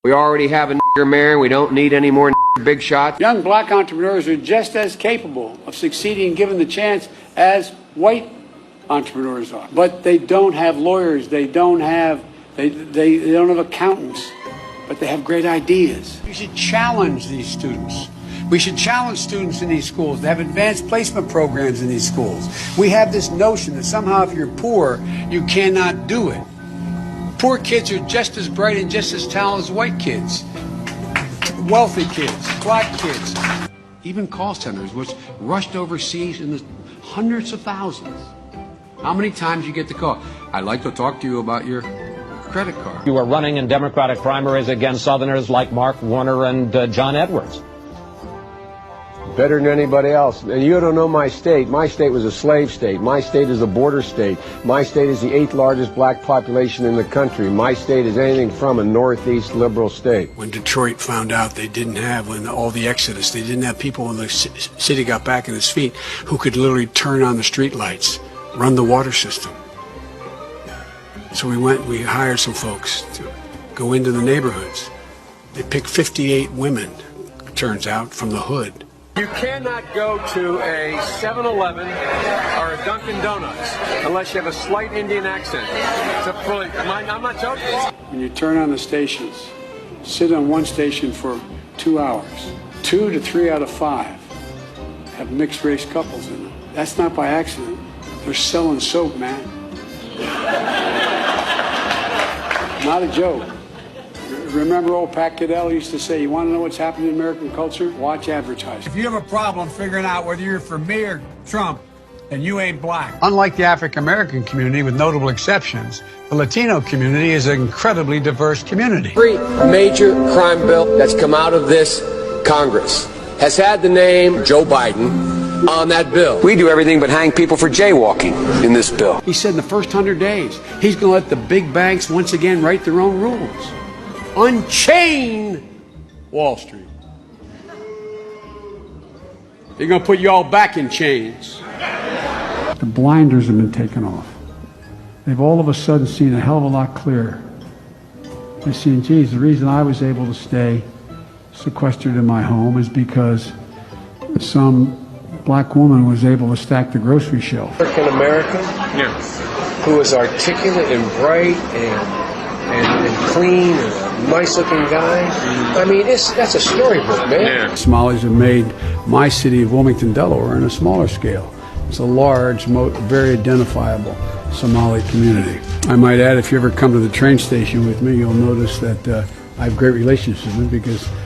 We already have a nigger mayor. We don't need any more big shots. Young black entrepreneurs are just as capable of succeeding given the chance as white entrepreneurs are. But they don't have lawyers. They don't have accountants. But they have great ideas. We should challenge these students. We should challenge students in these schools to have advanced placement programs in these schools. We have this notion that somehow if you're poor, you cannot do it. Poor kids are just as bright and just as talented as white kids. Wealthy kids, black kids. Even call centers, which rushed overseas in the hundreds of thousands. How many times you get the call? I'd like to talk to you about your credit card. You are running in Democratic primaries against Southerners like Mark Warner and John Edwards. Better than anybody else. And you don't know my state. My state was a slave state. My state is a border state. My state is the 8th largest black population in the country. My state is anything from a northeast liberal state. When Detroit found out they didn't have, when all the exodus, they didn't have people when the city got back on its feet who could literally turn on the street lights, run the water system. So we hired some folks to go into the neighborhoods. They picked 58 women, it turns out, from the hood. You cannot go to a 7-Eleven or a Dunkin' Donuts unless you have a slight Indian accent. I'm not joking. When you turn on the stations, sit on one station for 2 hours. 2 to 3 out of 5 have mixed race couples in them. That's not by accident. They're selling soap, man. Not a joke. Remember old Pat Caddell used to say, you want to know what's happening in American culture? Watch advertising. If you have a problem figuring out whether you're for me or Trump, then you ain't black. Unlike the African-American community, with notable exceptions, the Latino community is an incredibly diverse community. Every major crime bill that's come out of this Congress has had the name Joe Biden on that bill. We do everything but hang people for jaywalking in this bill. He said in the first 100 days, he's going to let the big banks once again write their own rules. Unchain Wall Street. They're going to put you all back in chains. The blinders have been taken off. They've all of a sudden seen a hell of a lot clearer. They've seen, geez, the reason I was able to stay sequestered in my home is because some black woman was able to stack the grocery shelf. African American, who is articulate and bright and clean and a nice-looking guy. I mean, that's a storybook, man. Yeah. Somalis have made my city of Wilmington, Delaware, on a smaller scale. It's a large, very identifiable Somali community. I might add, if you ever come to the train station with me, you'll notice that I have great relationships with them because